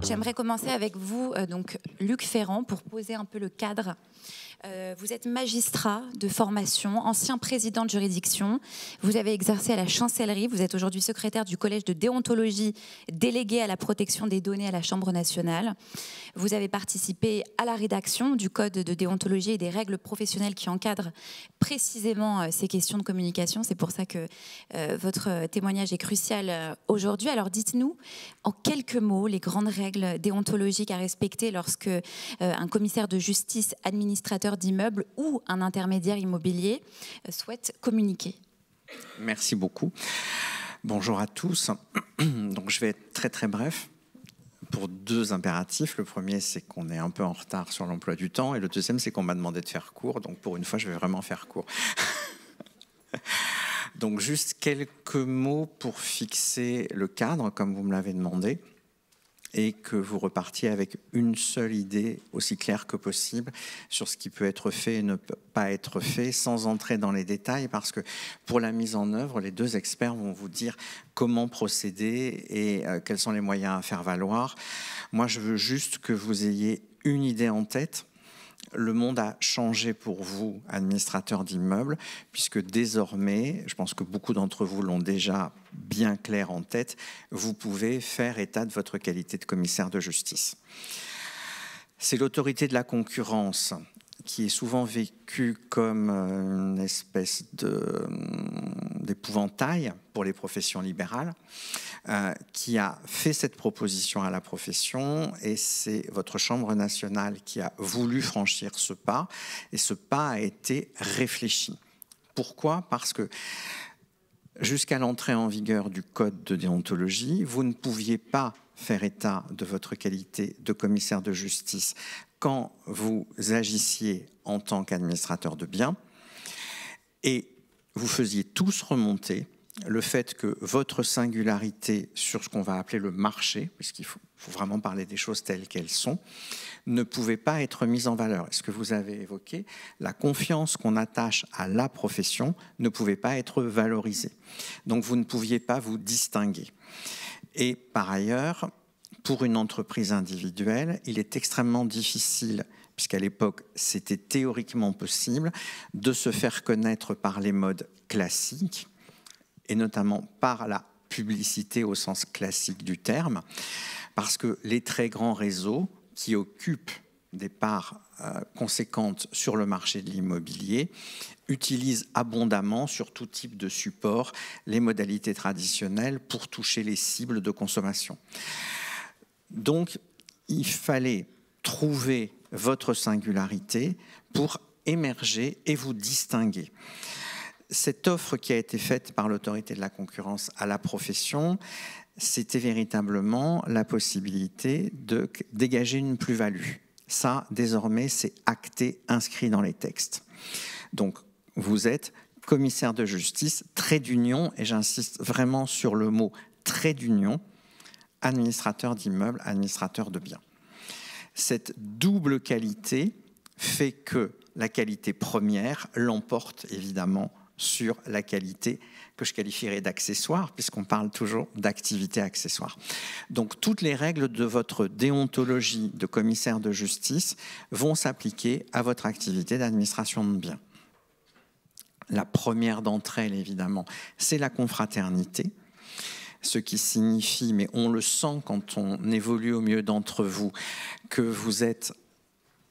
J'aimerais commencer avec vous, donc Luc Ferrand, pour poser un peu le cadre. Vous êtes magistrat de formation, ancien président de juridiction. Vous avez exercé à la chancellerie. Vous êtes aujourd'hui secrétaire du collège de déontologie, délégué à la protection des données à la Chambre nationale. Vous avez participé à la rédaction du code de déontologie et des règles professionnelles qui encadrent précisément ces questions de communication. C'est pour ça que votre témoignage est crucial aujourd'hui. Alors dites-nous en quelques mots les grandes règles déontologiques à respecter lorsque un commissaire de justice, administrateur d'immeubles ou un intermédiaire immobilier souhaite communiquer. Merci beaucoup. Bonjour à tous. Donc, je vais être très très bref pour deux impératifs. Le premier, c'est qu'on est un peu en retard sur l'emploi du temps, et le deuxième, c'est qu'on m'a demandé de faire court. Donc pour une fois, je vais vraiment faire court. Donc juste quelques mots pour fixer le cadre, comme vous me l'avez demandé, et que vous repartiez avec une seule idée aussi claire que possible sur ce qui peut être fait et ne peut pas être fait, sans entrer dans les détails, parce que pour la mise en œuvre, les deux experts vont vous dire comment procéder et quels sont les moyens à faire valoir. Moi, je veux juste que vous ayez une idée en tête. Le monde a changé pour vous, administrateurs d'immeubles, puisque désormais, je pense que beaucoup d'entre vous l'ont déjà bien clair en tête, vous pouvez faire état de votre qualité de commissaire de justice. C'est l'autorité de la concurrence qui est souvent vécue comme une espèce d'épouvantail pour les professions libérales, qui a fait cette proposition à la profession, et c'est votre Chambre nationale qui a voulu franchir ce pas, et ce pas a été réfléchi. Pourquoi ? Parce que jusqu'à l'entrée en vigueur du code de déontologie, vous ne pouviez pas faire état de votre qualité de commissaire de justice quand vous agissiez en tant qu'administrateur de biens, et vous faisiez tous remonter le fait que votre singularité sur ce qu'on va appeler le marché, puisqu'il faut vraiment parler des choses telles qu'elles sont, ne pouvait pas être mise en valeur. Ce que vous avez évoqué, la confiance qu'on attache à la profession ne pouvait pas être valorisée. Donc vous ne pouviez pas vous distinguer. Et par ailleurs, pour une entreprise individuelle, il est extrêmement difficile, puisqu'à l'époque, c'était théoriquement possible, de se faire connaître par les modes classiques, et notamment par la publicité au sens classique du terme, parce que les très grands réseaux qui occupent des parts conséquentes sur le marché de l'immobilier utilisent abondamment, sur tout type de support, les modalités traditionnelles pour toucher les cibles de consommation. Donc, il fallait trouver votre singularité pour émerger et vous distinguer. Cette offre qui a été faite par l'autorité de la concurrence à la profession, c'était véritablement la possibilité de dégager une plus-value. Ça, désormais, c'est acté, inscrit dans les textes. Donc, vous êtes commissaire de justice, trait d'union, et j'insiste vraiment sur le mot trait d'union, administrateur d'immeubles, administrateur de biens. Cette double qualité fait que la qualité première l'emporte évidemment sur la qualité que je qualifierais d'accessoire, puisqu'on parle toujours d'activité accessoire. Donc toutes les règles de votre déontologie de commissaire de justice vont s'appliquer à votre activité d'administration de biens. La première d'entre elles, évidemment, c'est la confraternité, ce qui signifie, mais on le sent quand on évolue au milieu d'entre vous, que vous êtes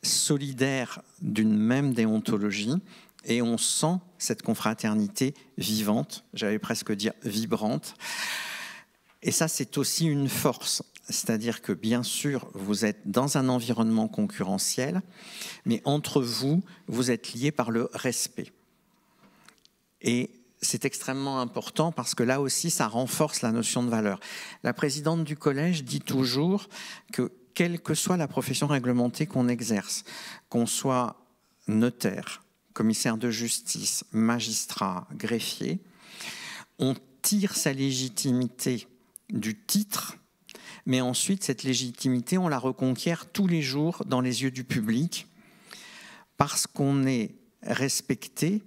solidaires d'une même déontologie, et on sent cette confraternité vivante, j'allais presque dire vibrante. Et ça, c'est aussi une force. C'est-à-dire que, bien sûr, vous êtes dans un environnement concurrentiel, mais entre vous, vous êtes liés par le respect. Et c'est extrêmement important parce que là aussi, ça renforce la notion de valeur. La présidente du collège dit toujours que, quelle que soit la profession réglementée qu'on exerce, qu'on soit notaire, commissaire de justice, magistrat, greffier, on tire sa légitimité du titre, mais ensuite, cette légitimité, on la reconquiert tous les jours dans les yeux du public parce qu'on est respecté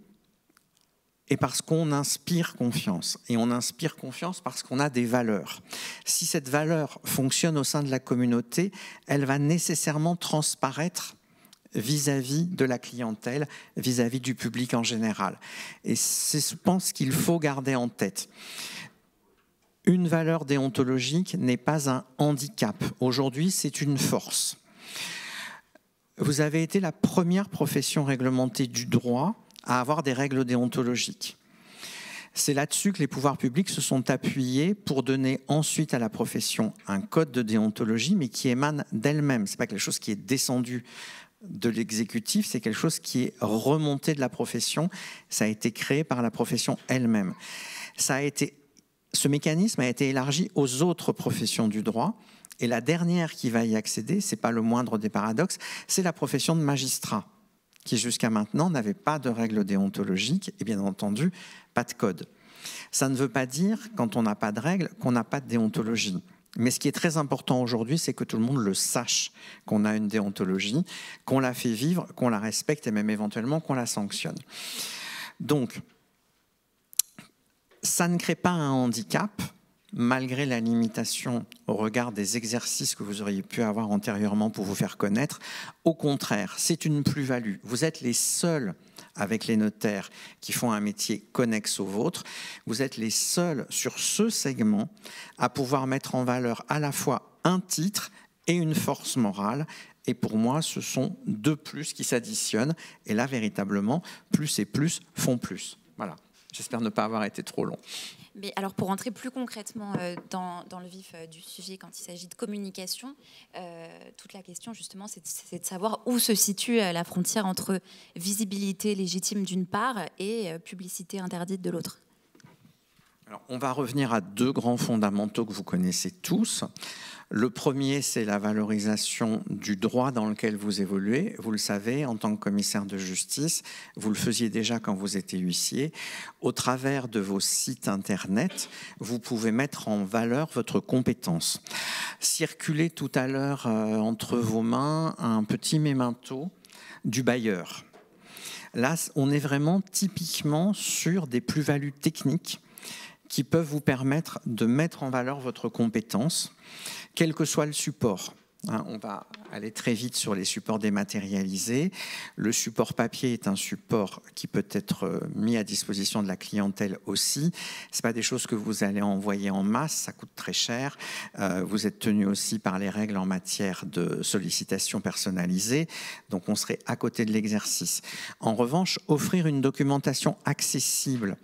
et parce qu'on inspire confiance. Et on inspire confiance parce qu'on a des valeurs. Si cette valeur fonctionne au sein de la communauté, elle va nécessairement transparaître vis-à-vis de la clientèle, vis-à-vis du public en général. Et c'est, je pense, qu'il faut garder en tête. Une valeur déontologique n'est pas un handicap. Aujourd'hui, c'est une force. Vous avez été la première profession réglementée du droit à avoir des règles déontologiques. C'est là-dessus que les pouvoirs publics se sont appuyés pour donner ensuite à la profession un code de déontologie, mais qui émane d'elle-même. Ce n'est pas quelque chose qui est descendu de l'exécutif, c'est quelque chose qui est remonté de la profession. Ça a été créé par la profession elle-même. Ce mécanisme a été élargi aux autres professions du droit. Et la dernière qui va y accéder, ce n'est pas le moindre des paradoxes, c'est la profession de magistrat, qui jusqu'à maintenant n'avait pas de règles déontologiques et bien entendu pas de code. Ça ne veut pas dire, quand on n'a pas de règles, qu'on n'a pas de déontologie. Mais ce qui est très important aujourd'hui, c'est que tout le monde le sache, qu'on a une déontologie, qu'on la fait vivre, qu'on la respecte et même éventuellement qu'on la sanctionne. Donc, ça ne crée pas un handicap, malgré la limitation au regard des exercices que vous auriez pu avoir antérieurement pour vous faire connaître. Au contraire, c'est une plus-value. Vous êtes les seuls, avec les notaires, qui font un métier connexe au vôtre. Vous êtes les seuls sur ce segment à pouvoir mettre en valeur à la fois un titre et une force morale. Et pour moi, ce sont deux plus qui s'additionnent. Et là, véritablement, plus et plus font plus. Voilà. J'espère ne pas avoir été trop long. Mais alors, pour rentrer plus concrètement dans le vif du sujet, quand il s'agit de communication, toute la question, justement, c'est de savoir où se situe la frontière entre visibilité légitime d'une part et publicité interdite de l'autre. Alors, on va revenir à deux grands fondamentaux que vous connaissez tous. Le premier, c'est la valorisation du droit dans lequel vous évoluez. Vous le savez, en tant que commissaire de justice, vous le faisiez déjà quand vous étiez huissier. Au travers de vos sites internet, vous pouvez mettre en valeur votre compétence. Circulez tout à l'heure entre vos mains un petit mémento du bailleur. Là, on est vraiment typiquement sur des plus-values techniques qui peuvent vous permettre de mettre en valeur votre compétence, quel que soit le support. On va aller très vite sur les supports dématérialisés. Le support papier est un support qui peut être mis à disposition de la clientèle aussi. Ce n'est pas des choses que vous allez envoyer en masse, ça coûte très cher. Vous êtes tenu aussi par les règles en matière de sollicitation personnalisée, donc on serait à côté de l'exercice. En revanche, offrir une documentation accessible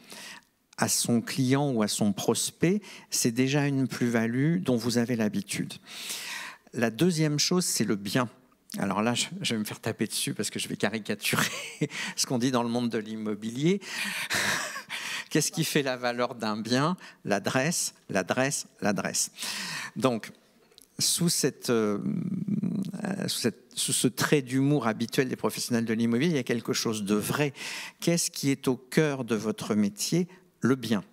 à son client ou à son prospect, c'est déjà une plus-value dont vous avez l'habitude. La deuxième chose, c'est le bien. Alors là, je vais me faire taper dessus parce que je vais caricaturer ce qu'on dit dans le monde de l'immobilier. Qu'est-ce qui fait la valeur d'un bien? L'adresse, l'adresse, l'adresse. Donc, sous ce trait d'humour habituel des professionnels de l'immobilier, il y a quelque chose de vrai. Qu'est-ce qui est au cœur de votre métier? Le bien.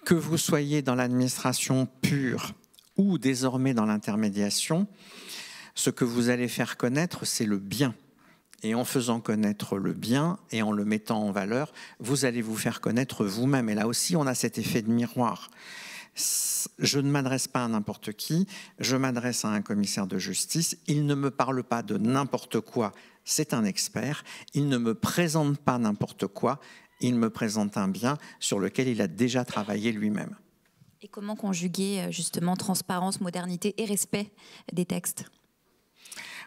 Que vous soyez dans l'administration pure ou désormais dans l'intermédiation, ce que vous allez faire connaître, c'est le bien. Et en faisant connaître le bien et en le mettant en valeur, vous allez vous faire connaître vous-même. Et là aussi, on a cet effet de miroir. Je ne m'adresse pas à n'importe qui, je m'adresse à un commissaire de justice. Il ne me parle pas de n'importe quoi, c'est un expert. Il ne me présente pas n'importe quoi, il me présente un bien sur lequel il a déjà travaillé lui-même. Et comment conjuguer justement transparence, modernité et respect des textes?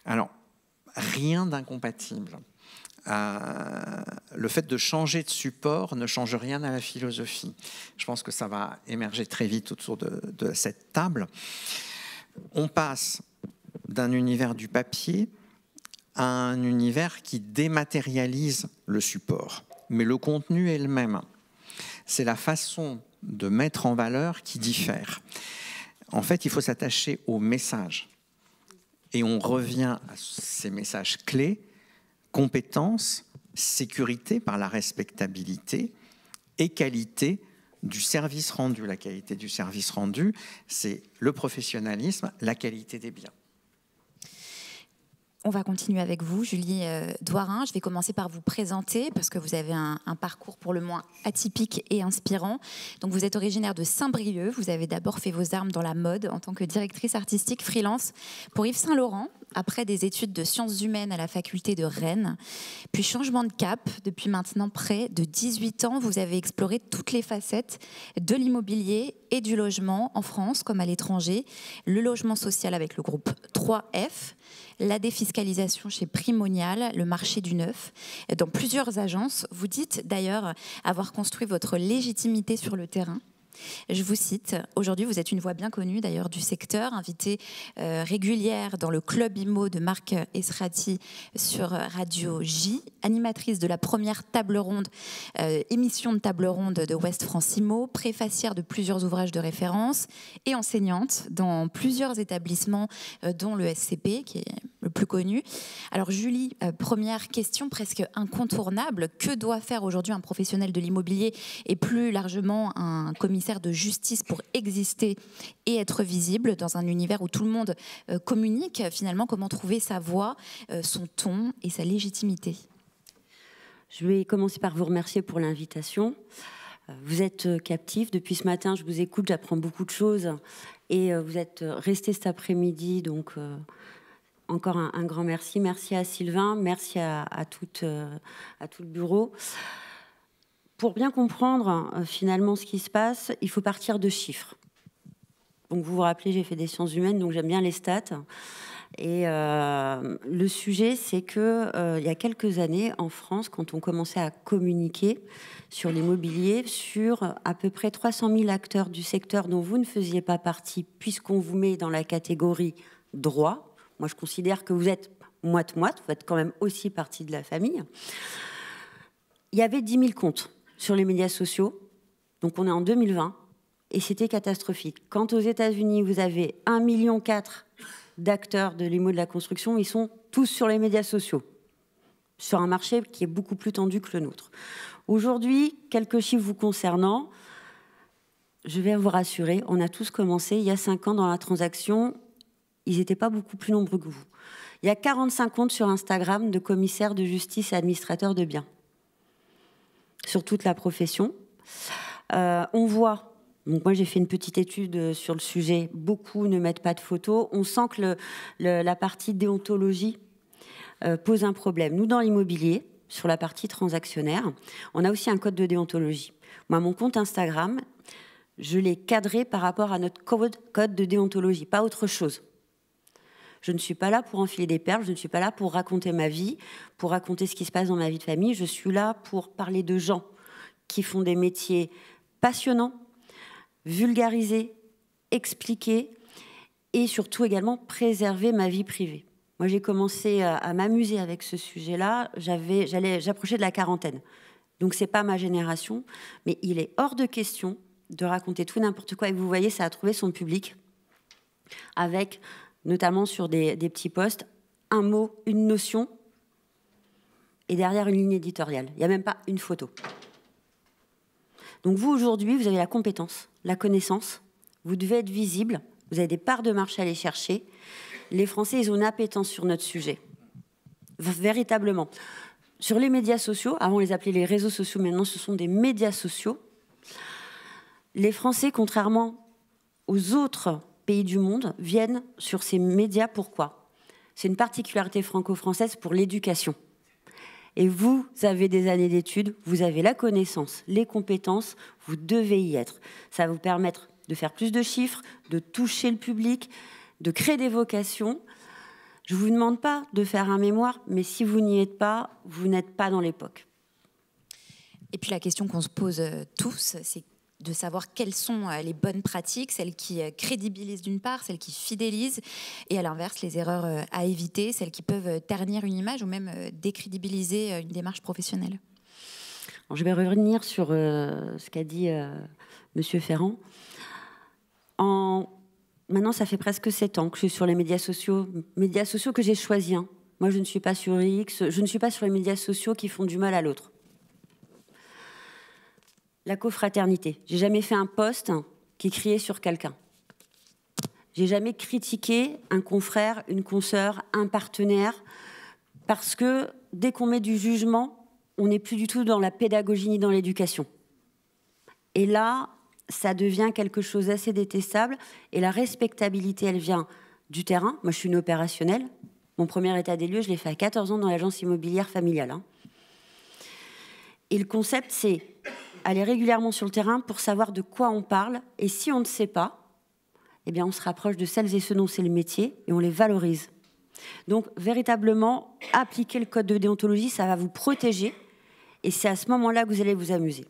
Alors, rien d'incompatible. Le fait de changer de support ne change rien à la philosophie. Je pense que ça va émerger très vite autour de cette table. On passe d'un univers du papier à un univers qui dématérialise le support. Mais le contenu est le même. C'est la façon de mettre en valeur qui diffère. En fait, il faut s'attacher aux messages. Et on revient à ces messages clés: compétence, sécurité par la respectabilité et qualité du service rendu. La qualité du service rendu, c'est le professionnalisme, la qualité des biens. On va continuer avec vous, Julie Doirin. Je vais commencer par vous présenter parce que vous avez un parcours pour le moins atypique et inspirant. Donc, vous êtes originaire de Saint-Brieuc. Vous avez d'abord fait vos armes dans la mode en tant que directrice artistique freelance pour Yves Saint Laurent, après des études de sciences humaines à la faculté de Rennes. Puis changement de cap, depuis maintenant près de 18 ans, vous avez exploré toutes les facettes de l'immobilier et du logement en France comme à l'étranger. Le logement social avec le groupe 3F, la défiscalisation chez Primonial, le marché du neuf. Dans plusieurs agences, vous dites d'ailleurs avoir construit votre légitimité sur le terrain. Je vous cite, aujourd'hui vous êtes une voix bien connue d'ailleurs du secteur, invitée régulière dans le club IMO de Marc Esrati sur Radio J, animatrice de la première table ronde, émission de table ronde de Ouest France IMO, préfacière de plusieurs ouvrages de référence et enseignante dans plusieurs établissements dont le SCP qui est le plus connu. Alors Julie, première question presque incontournable, que doit faire aujourd'hui un professionnel de l'immobilier et plus largement un commissaire de justice pour exister et être visible dans un univers où tout le monde communique? Finalement, comment trouver sa voix, son ton et sa légitimité? Je vais commencer par vous remercier pour l'invitation. Vous êtes captif. Depuis ce matin, je vous écoute, j'apprends beaucoup de choses. Et vous êtes resté cet après-midi, donc encore un grand merci. Merci à Sylvain, merci à tout le bureau. Pour bien comprendre finalement ce qui se passe, il faut partir de chiffres. Donc vous vous rappelez, j'ai fait des sciences humaines, donc j'aime bien les stats. Et le sujet, c'est que il y a quelques années, en France, quand on commençait à communiquer sur l'immobilier, sur à peu près 300 000 acteurs du secteur dont vous ne faisiez pas partie, puisqu'on vous met dans la catégorie droit. Moi, je considère que vous êtes moite-moite, vous êtes quand même aussi partie de la famille. Il y avait 10 000 comptes sur les médias sociaux, donc on est en 2020, et c'était catastrophique. Quand aux États-Unis, vous avez 1,4 million d'acteurs de l'IMO de la construction, ils sont tous sur les médias sociaux, sur un marché qui est beaucoup plus tendu que le nôtre. Aujourd'hui, quelques chiffres vous concernant, je vais vous rassurer, on a tous commencé il y a 5 ans dans la transaction, ils n'étaient pas beaucoup plus nombreux que vous. Il y a 45 comptes sur Instagram de commissaires de justice et administrateurs de biens, sur toute la profession. On voit, donc moi j'ai fait une petite étude sur le sujet, beaucoup ne mettent pas de photos. On sent que la partie déontologie pose un problème. Nous, dans l'immobilier, sur la partie transactionnaire, on a aussi un code de déontologie. Moi, mon compte Instagram, je l'ai cadré par rapport à notre code de déontologie, pas autre chose. Je ne suis pas là pour enfiler des perles, je ne suis pas là pour raconter ma vie, pour raconter ce qui se passe dans ma vie de famille. Je suis là pour parler de gens qui font des métiers passionnants, vulgariser, expliquer et surtout également préserver ma vie privée. Moi, j'ai commencé à m'amuser avec ce sujet-là. J'approchais de la quarantaine. Donc, ce n'est pas ma génération, mais il est hors de question de raconter tout et n'importe quoi. Et vous voyez, ça a trouvé son public avec, notamment sur des petits posts, un mot, une notion, et derrière une ligne éditoriale. Il n'y a même pas une photo. Donc vous, aujourd'hui, vous avez la compétence, la connaissance, vous devez être visible, vous avez des parts de marché à aller chercher. Les Français, ils ont une appétence sur notre sujet, véritablement. Sur les médias sociaux, avant on les appelait les réseaux sociaux, maintenant ce sont des médias sociaux. Les Français, contrairement aux autres pays du monde, viennent sur ces médias. Pourquoi? C'est une particularité franco-française pour l'éducation. Et vous avez des années d'études, vous avez la connaissance, les compétences, vous devez y être. Ça va vous permettre de faire plus de chiffres, de toucher le public, de créer des vocations. Je ne vous demande pas de faire un mémoire, mais si vous n'y êtes pas, vous n'êtes pas dans l'époque. Et puis la question qu'on se pose tous, c'est de savoir quelles sont les bonnes pratiques, celles qui crédibilisent d'une part, celles qui fidélisent, et à l'inverse, les erreurs à éviter, celles qui peuvent ternir une image ou même décrédibiliser une démarche professionnelle. Alors, je vais revenir sur ce qu'a dit Monsieur Ferrand. Maintenant, ça fait presque 7 ans que je suis sur les médias sociaux que j'ai choisis. Hein. Moi, je ne suis pas sur X, je ne suis pas sur les médias sociaux qui font du mal à l'autre. La cofraternité. J'ai jamais fait un post qui criait sur quelqu'un. J'ai jamais critiqué un confrère, une consoeur, un partenaire, parce que dès qu'on met du jugement, on n'est plus du tout dans la pédagogie ni dans l'éducation. Et là, ça devient quelque chose d'assez détestable. Et la respectabilité, elle vient du terrain. Moi, je suis une opérationnelle. Mon premier état des lieux, je l'ai fait à 14 ans dans l'agence immobilière familiale. Et le concept, c'est aller régulièrement sur le terrain pour savoir de quoi on parle. Et si on ne sait pas, eh bien, on se rapproche de celles et ceux dont c'est le métier et on les valorise. Donc, véritablement, appliquer le code de déontologie, ça va vous protéger. Et c'est à ce moment-là que vous allez vous amuser.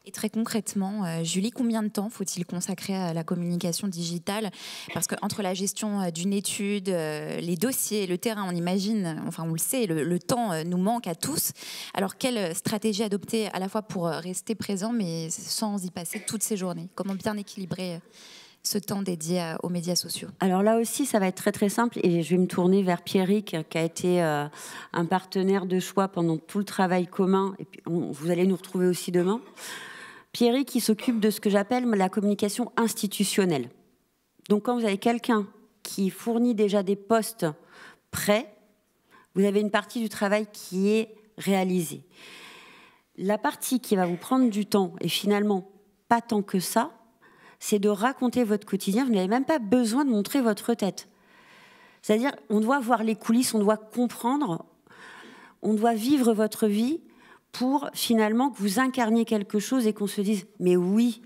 Et très concrètement, Julie, combien de temps faut-il consacrer à la communication digitale? Parce qu'entre la gestion d'une étude, les dossiers, le terrain, on imagine, enfin on le sait, le temps nous manque à tous. Alors quelle stratégie adopter à la fois pour rester présent, mais sans y passer toutes ces journées? Comment bien équilibrer ce temps dédié aux médias sociaux? Alors là aussi, ça va être très très simple et je vais me tourner vers Pierrick, qui a été un partenaire de choix pendant tout le travail commun. Et puis vous allez nous retrouver aussi demain. Pierrick qui s'occupe de ce que j'appelle la communication institutionnelle. Donc quand vous avez quelqu'un qui fournit déjà des postes prêts, vous avez une partie du travail qui est réalisée. La partie qui va vous prendre du temps, et finalement pas tant que ça, c'est de raconter votre quotidien. Vous n'avez même pas besoin de montrer votre tête. C'est-à-dire, on doit voir les coulisses, on doit comprendre, on doit vivre votre vie pour finalement que vous incarniez quelque chose et qu'on se dise « mais oui,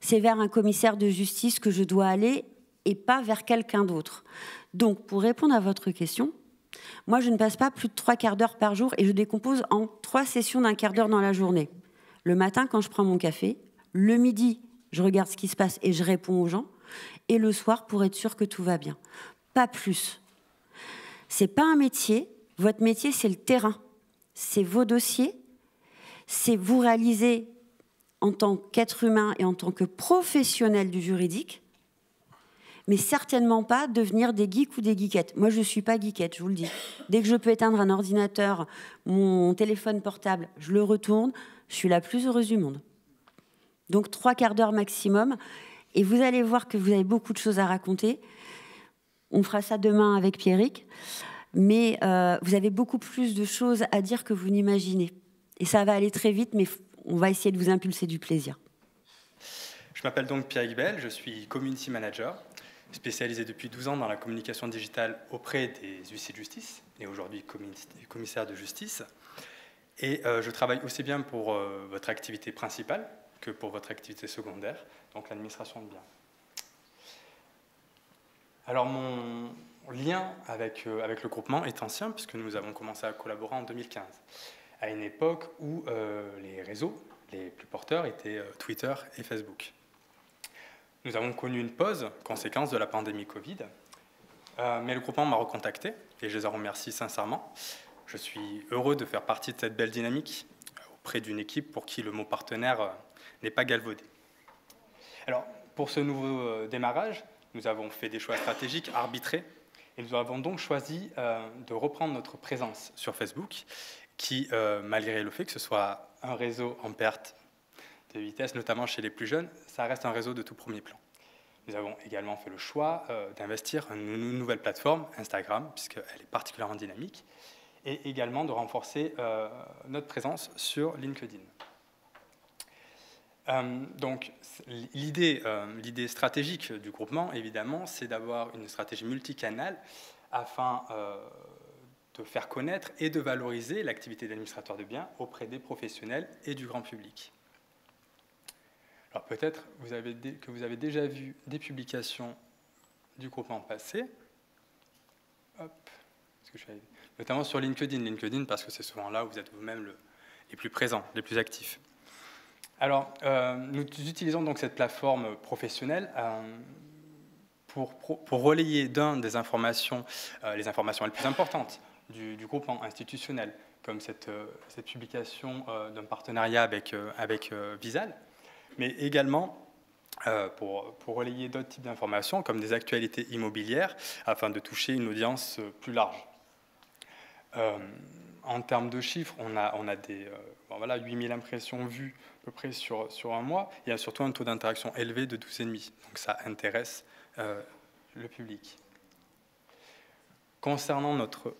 c'est vers un commissaire de justice que je dois aller et pas vers quelqu'un d'autre ». Donc, pour répondre à votre question, moi, je ne passe pas plus de 3 quarts d'heure par jour et je décompose en 3 sessions d'1 quart d'heure dans la journée. Le matin, quand je prends mon café, le midi, je regarde ce qui se passe et je réponds aux gens, et le soir, pour être sûr que tout va bien. Pas plus. C'est pas un métier. Votre métier, c'est le terrain. C'est vos dossiers, c'est vous réaliser en tant qu'être humain et en tant que professionnel du juridique, mais certainement pas devenir des geeks ou des geekettes. Moi, je ne suis pas geekette, je vous le dis. Dès que je peux éteindre un ordinateur, mon téléphone portable, je le retourne, je suis la plus heureuse du monde. Donc 3 quarts d'heure maximum, et vous allez voir que vous avez beaucoup de choses à raconter. On fera ça demain avec Pierrick. Mais vous avez beaucoup plus de choses à dire que vous n'imaginez. Et ça va aller très vite, mais on va essayer de vous impulser du plaisir. Je m'appelle donc Pierrick Bell, je suis Community Manager, spécialisé depuis 12 ans dans la communication digitale auprès des huissiers de justice, et aujourd'hui commissaire de justice. Et je travaille aussi bien pour votre activité principale que pour votre activité secondaire, donc l'administration de biens. Alors mon lien avec le groupement est ancien, puisque nous avons commencé à collaborer en 2015, à une époque où les réseaux les plus porteurs étaient Twitter et Facebook. Nous avons connu une pause, conséquence de la pandémie Covid, mais le groupement m'a recontacté, et je les en remercie sincèrement. Je suis heureux de faire partie de cette belle dynamique auprès d'une équipe pour qui le mot partenaire n'est pas galvaudé. Alors, pour ce nouveau démarrage, nous avons fait des choix stratégiques arbitrés et nous avons donc choisi de reprendre notre présence sur Facebook qui, malgré le fait que ce soit un réseau en perte de vitesse, notamment chez les plus jeunes, ça reste un réseau de tout premier plan. Nous avons également fait le choix d'investir dans une nouvelle plateforme, Instagram, puisqu'elle est particulièrement dynamique, et également de renforcer notre présence sur LinkedIn. Donc, l'idée stratégique du groupement, évidemment, c'est d'avoir une stratégie multicanale afin de faire connaître et de valoriser l'activité d'administrateur de biens auprès des professionnels et du grand public. Alors peut-être que vous avez déjà vu des publications du groupement passé, notamment sur LinkedIn parce que c'est souvent là où vous êtes vous-même les plus présents, les plus actifs. Alors, nous utilisons donc cette plateforme professionnelle pour relayer des informations, les informations les plus importantes du groupement institutionnel, comme cette publication d'un partenariat avec Visal, mais également pour relayer d'autres types d'informations, comme des actualités immobilières, afin de toucher une audience plus large. En termes de chiffres, on a des 8000 impressions vues à peu près sur un mois. Il y a surtout un taux d'interaction élevé de 12,5. Donc ça intéresse le public. Concernant notre...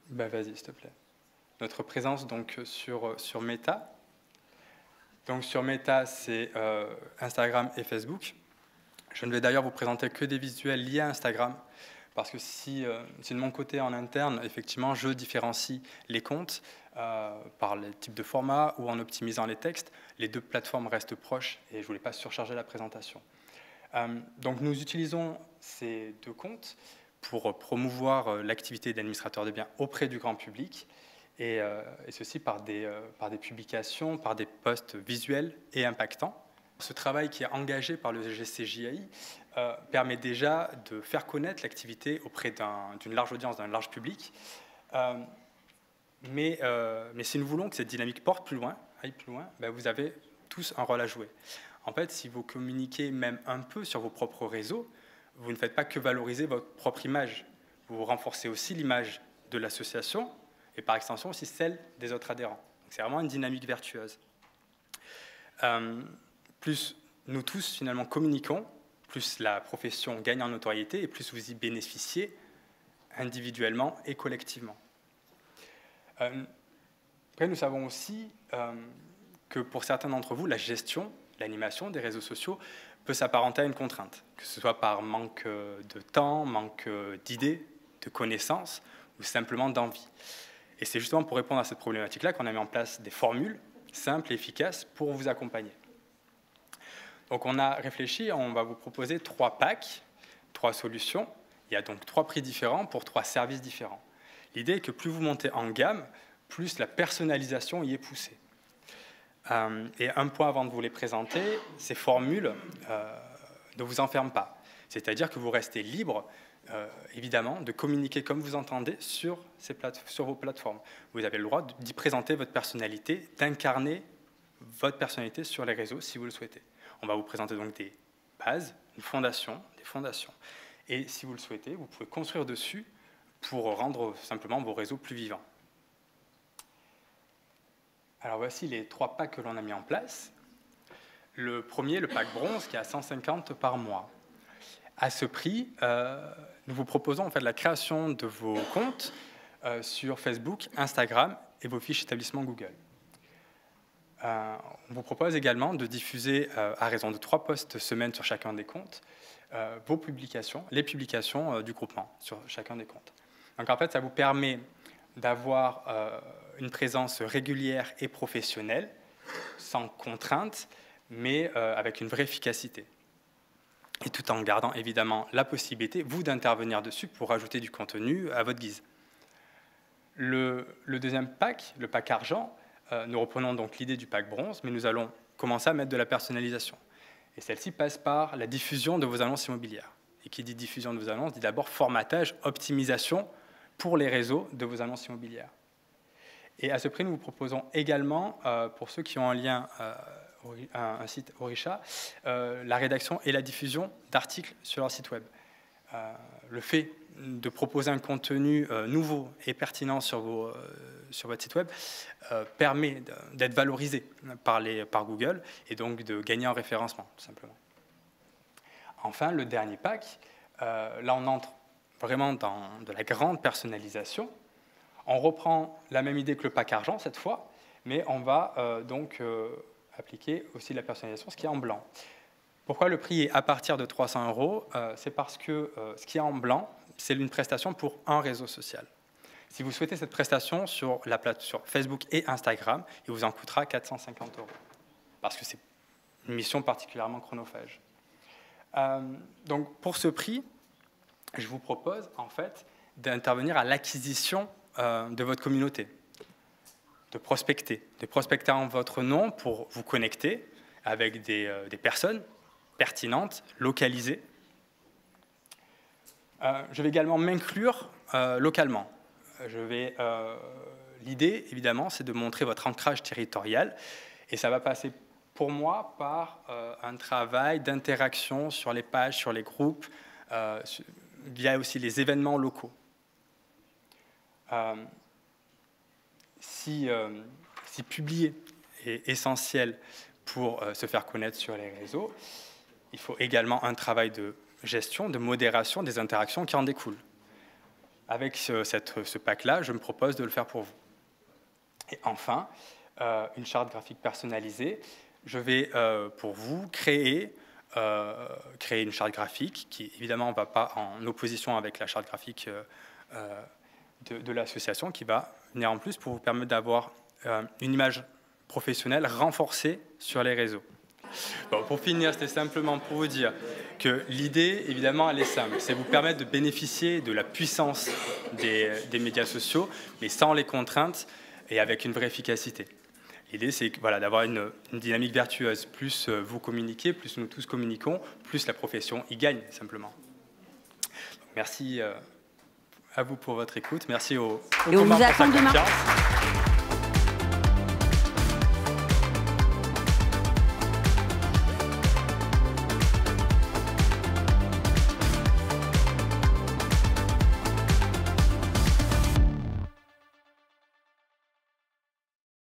vas-y, s'il te plaît. Notre présence donc, sur Meta. Donc sur Meta, c'est Instagram et Facebook. Je ne vais d'ailleurs vous présenter que des visuels liés à Instagram, parce que si de mon côté en interne, effectivement, je différencie les comptes par les types de formats ou en optimisant les textes, les deux plateformes restent proches et je ne voulais pas surcharger la présentation. Donc nous utilisons ces deux comptes pour promouvoir l'activité d'administrateur de biens auprès du grand public, et ceci par des publications, par des posts visuels et impactants. Ce travail qui est engagé par le GCJAI permet déjà de faire connaître l'activité auprès d'une large audience, d'un large public. Mais si nous voulons que cette dynamique aille plus loin, vous avez tous un rôle à jouer. En fait, si vous communiquez même un peu sur vos propres réseaux, vous ne faites pas que valoriser votre propre image. Vous renforcez aussi l'image de l'association et par extension aussi celle des autres adhérents. C'est vraiment une dynamique vertueuse. Plus nous tous finalement communiquons, plus la profession gagne en notoriété et plus vous y bénéficiez individuellement et collectivement. Après, nous savons aussi que pour certains d'entre vous, la gestion, l'animation des réseaux sociaux peut s'apparenter à une contrainte, que ce soit par manque de temps, manque d'idées, de connaissances ou simplement d'envie. Et c'est justement pour répondre à cette problématique-là qu'on a mis en place des formules simples et efficaces pour vous accompagner. Donc on a réfléchi, on va vous proposer 3 packs, 3 solutions. Il y a donc 3 prix différents pour 3 services différents. L'idée est que plus vous montez en gamme, plus la personnalisation y est poussée. Et un point avant de vous les présenter, ces formules ne vous enferment pas. C'est-à-dire que vous restez libre, évidemment, de communiquer comme vous entendez sur vos plateformes. Vous avez le droit d'y présenter votre personnalité, d'incarner votre personnalité sur les réseaux si vous le souhaitez. On va vous présenter donc des bases, des fondations. Et si vous le souhaitez, vous pouvez construire dessus pour rendre simplement vos réseaux plus vivants. Alors voici les 3 packs que l'on a mis en place. Le premier, le pack bronze, qui est à 150 par mois. À ce prix, nous vous proposons en fait la création de vos comptes sur Facebook, Instagram et vos fiches établissements Google. On vous propose également de diffuser, à raison de 3 posts semaine sur chacun des comptes, vos publications, les publications du groupement sur chacun des comptes. Donc en fait, ça vous permet d'avoir une présence régulière et professionnelle, sans contrainte, mais avec une vraie efficacité. Et tout en gardant évidemment la possibilité, vous, d'intervenir dessus pour ajouter du contenu à votre guise. Le deuxième pack, le pack argent, nous reprenons donc l'idée du pack bronze, mais nous allons commencer à mettre de la personnalisation. Et celle-ci passe par la diffusion de vos annonces immobilières. Et qui dit diffusion de vos annonces, dit d'abord formatage, optimisation pour les réseaux de vos annonces immobilières. Et à ce prix, nous vous proposons également, pour ceux qui ont un lien, un site Orisha, la rédaction et la diffusion d'articles sur leur site web. Le fait de proposer un contenu nouveau et pertinent sur votre site web permet d'être valorisé par Google et donc de gagner en référencement, tout simplement. Enfin, le dernier pack, là on entre vraiment dans de la grande personnalisation. On reprend la même idée que le pack argent cette fois, mais on va donc appliquer aussi la personnalisation, ce qui est en blanc. Pourquoi le prix est à partir de 300 €? C'est parce que ce qui est en blanc, c'est une prestation pour un réseau social. Si vous souhaitez cette prestation sur Facebook et Instagram, il vous en coûtera 450 €, parce que c'est une mission particulièrement chronophage. Donc pour ce prix, je vous propose en fait d'intervenir à l'acquisition de votre communauté, de prospecter en votre nom pour vous connecter avec des personnes pertinentes, localisées. Je vais également m'inclure localement. L'idée, évidemment, c'est de montrer votre ancrage territorial et ça va passer pour moi par un travail d'interaction sur les pages, sur les groupes, via aussi les événements locaux. Si publier est essentiel pour se faire connaître sur les réseaux, il faut également un travail de gestion, de modération des interactions qui en découlent. Avec ce pack-là, je me propose de le faire pour vous. Et enfin, une charte graphique personnalisée. Je vais, pour vous, créer une charte graphique qui, évidemment, ne va pas en opposition avec la charte graphique de l'association, qui va venir en plus pour vous permettre d'avoir une image professionnelle renforcée sur les réseaux. Bon, pour finir, c'était simplement pour vous dire que l'idée, évidemment, elle est simple. C'est vous permettre de bénéficier de la puissance des médias sociaux, mais sans les contraintes et avec une vraie efficacité. L'idée, c'est voilà, d'avoir une dynamique vertueuse. Plus vous communiquez, plus nous tous communiquons, plus la profession y gagne, simplement. Donc, merci à vous pour votre écoute. Merci aux Et on vous pour sa attend demain. confiance.